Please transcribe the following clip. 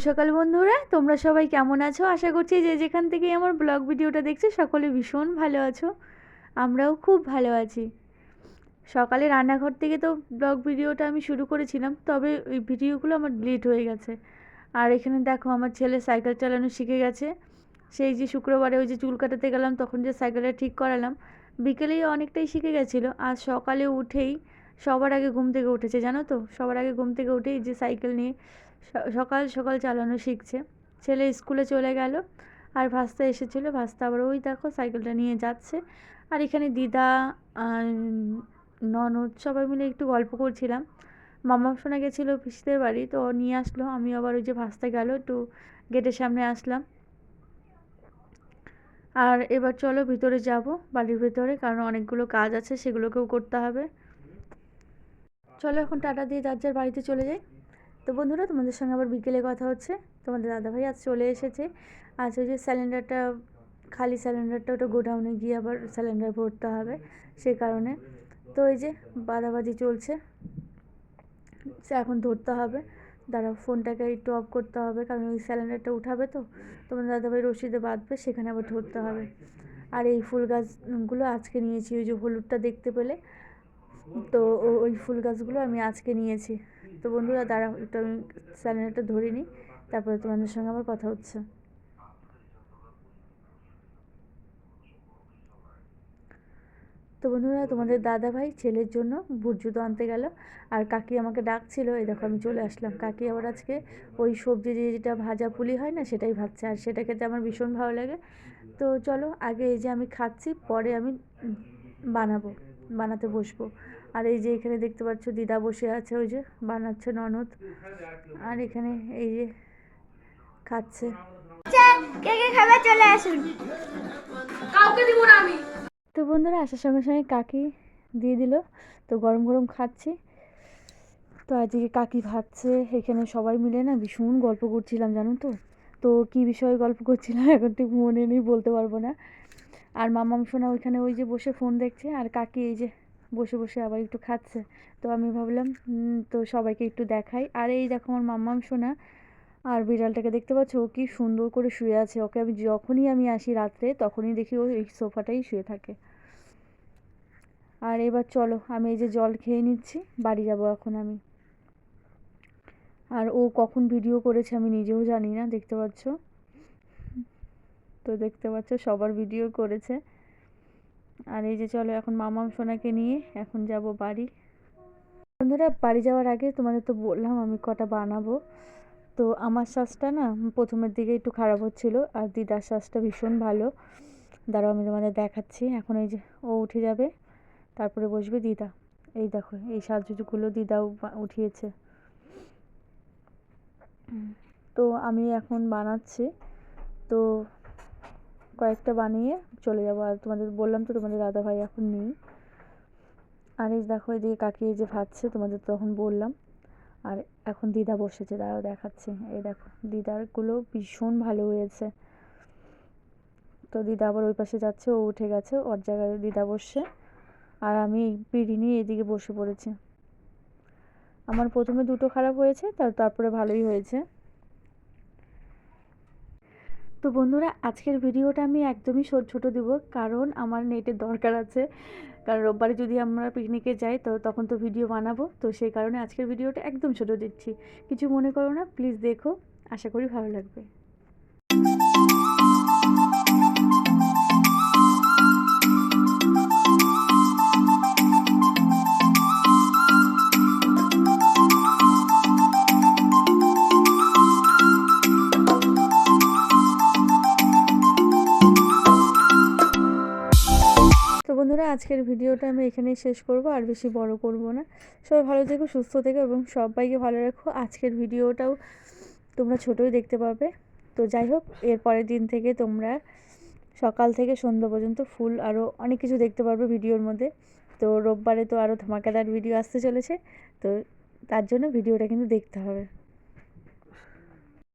সকাল বন্ধুরা, তোমরা সবাই কেমন আছো? আশা করছি যে যেখান থেকেই আমার ব্লগ ভিডিওটা দেখছো সকলে ভীষণ ভালো আছো। আমরাও খুব ভালো আছি। সকালে রান্নাঘর থেকে তো ব্লগ ভিডিওটা আমি শুরু করেছিলাম, তবে ওই ভিডিওগুলো আমার ডিলিট হয়ে গেছে। আর এখানে দেখো আমার ছেলে সাইকেল চালানো শিখে গেছে। সেই যে শুক্রবারে ওই যে চুল কাটাতে গেলাম তখন যে সাইকেলটা ঠিক করালাম, বিকেলেই অনেকটাই শিখে গেছিলো। আর সকালে উঠেই সবার আগে ঘুম থেকে উঠেছে, জানো তো, সবার আগে ঘুম থেকে উঠেই যে সাইকেল নিয়ে সকাল সকাল চালানো শিখছে। ছেলে স্কুলে চলে গেল, আর ভাস্তা এসেছিলো, ভাস্তা আবার ওই দেখো সাইকেলটা নিয়ে যাচ্ছে। আর এখানে দিদা আর ননদ সবাই মিলে একটু গল্প করছিলাম। মামা শোনা গেছিলো পিসিদের বাড়ি, তো নিয়ে আসলো। আমি আবার ওই যে ভাস্তা গেল একটু গেটের সামনে আসলাম। আর এবার চলো ভিতরে যাব, বাড়ির ভেতরে, কারণ অনেকগুলো কাজ আছে সেগুলোকেও করতে হবে। চলো এখন টাটা দিয়ে যার যার বাড়িতে চলে যাই। তো বন্ধুরা, তোমাদের সঙ্গে আবার বিকেলে কথা হচ্ছে। তোমাদের দাদাভাই আজ চলে এসেছে। আজ ওই যে সিলিন্ডারটা, খালি সিলিন্ডারটা ওটা গোডাউনে গিয়ে আবার সিলিন্ডার ভরতে হবে, সেই কারণে। তো এই যে বাদাবাদি চলছে, সে এখন ধরতে হবে। দাঁড়াও, ফোনটাকে একটু অফ করতে হবে, কারণ ওই সিলিন্ডারটা উঠাবে, তো তোমাদের দাদাভাই রশিদে বাঁধবে, সেখানে আবার ধরতে হবে। আর এই ফুল গাছগুলো আজকে নিয়েছি, ওই যে হলুদটা দেখতে পেলে, তো ওই ফুল গাছগুলো আমি আজকে নিয়েছি। তো বন্ধুরা দাঁড়াও, একটু আমি সিলিন্ডারটা ধরে নিই, তারপরে তোমাদের সঙ্গে আমার কথা হচ্ছে। তো বন্ধুরা, তোমাদের দাদা ভাই ছেলের জন্য বুট জুতো আনতে গেল, আর কাকি আমাকে ডাকছিল। এই দেখো আমি চলে আসলাম। কাকি আবার আজকে ওই সবজি দিয়ে যেটা ভাজা পুলি হয় না, সেটাই ভাজছে, আর সেটা খেতে আমার ভীষণ ভালো লাগে। তো চলো আগে এই যে আমি খাচ্ছি, পরে আমি বানাতে বসবো। আর এই যে এখানে দেখতে পাচ্ছ দিদা বসে আছে, ওই যে বানাচ্ছে ননদ, আর এখানে এই যে খাচ্ছে। কে কে খাবে চলে আসুন, কাউকে দিব না আমি। তো বন্ধুরা আসার সঙ্গে সঙ্গে কাকি দিয়ে দিল, তো গরম গরম খাচ্ছি। তো আজকে কাকি ভাবছে, এখানে সবাই মিলে না ভীষণ গল্প করছিলাম, জানো তো। তো কী বিষয়ে গল্প করছিলাম এখন ঠিক মনে নেই, বলতে পারবো না। আর মামাম সোনা ওইখানে ওই যে বসে ফোন দেখছে, আর কাকি এই যে বসে বসে আবার একটু খাচ্ছে। তো আমি ভাবলাম তো সবাইকে একটু দেখাই। আর এই দেখো আমার মামাম সোনা আর বিড়ালটাকে দেখতে পাচ্ছ, ও কি সুন্দর করে শুয়ে আছে। ওকে আমি যখনই আমি আসি রাত্রে, তখনই দেখি ও এই সোফাটাই শুয়ে থাকে। আর এবার চলো আমি এই যে জল খেয়ে নিচ্ছি, বাড়ি যাব এখন আমি। আর ও কখন ভিডিও করেছে আমি নিজেও জানি না, দেখতে পাচ্ছ। তো দেখতে পাচ্ছ সবার ভিডিও করেছে। আর এই যে চলো এখন মামাম সোনাকে নিয়ে এখন যাব বাড়ি। বন্ধুরা, বাড়ি যাওয়ার আগে তোমাদের তো বললাম আমি কটা বানাবো। তো আমার শ্বাসটা না প্রথমের দিকে একটু খারাপ হচ্ছিল, আর দিদার শ্বাসটা ভীষণ ভালো। দাঁড়াও আমি তোমাদের দেখাচ্ছি। এখন এই যে ও উঠে যাবে, তারপরে বসবে দিদা। এই দেখো এই সাজুগুলো দিদাও উঠিয়েছে। তো আমি এখন বানাচ্ছি, তো কয়েকটা বানিয়ে চলে যাবো। আর তোমাদের বললাম তো তোমাদের দাদা ভাই এখন নেই। আর এই দেখো এদিকে কাকি এই যে ভাজছে, তোমাদের তখন বললাম। আর এখন দিদা বসেছে, দাঁড়াও দেখাচ্ছি। এই দেখো দিদারগুলো ভীষণ ভালো হয়েছে। তো দিদা আবার ওই পাশে যাচ্ছে, ও উঠে গেছে, ওর জায়গায় দিদা বসছে। আর আমি পিঁড়ি নিয়ে এদিকে বসে পড়েছি। আমার প্রথমে দুটো খারাপ হয়েছে, তারপরে ভালোই হয়েছে। তো বন্ধুরা, আজকের ভিডিওটা আমি একদমই ছোট দিব, কারণ আমার নেটের দরকার আছে। কারণ রোববারে যদি আমরা পিকনিকে যাই, তো তখন তো ভিডিও বানাবো, তো সেই কারণে আজকের ভিডিওটা একদম ছোট দিচ্ছি। কিছু মনে করো না, প্লিজ দেখো, আশা করি ভালো লাগবে। তো বন্ধুরা, আজকের ভিডিওটা আমি এখানেই শেষ করব, আর বেশি বড় করব না। সবাই ভালো থেকো, সুস্থ থেকো, এবং সবাইকে ভালো রাখো। আজকের ভিডিওটাও তোমরা ছোটই দেখতে পাবে। তো যাই হোক, এর পরের দিন থেকে তোমরা সকাল থেকে সন্ধ্যা পর্যন্ত ফুল আরও অনেক কিছু দেখতে পারবে ভিডিওর মধ্যে। তো রোববারে তো আরও ধামাকাদার ভিডিও আসতে চলেছে, তো তার জন্য ভিডিওটা কিন্তু দেখতে হবে।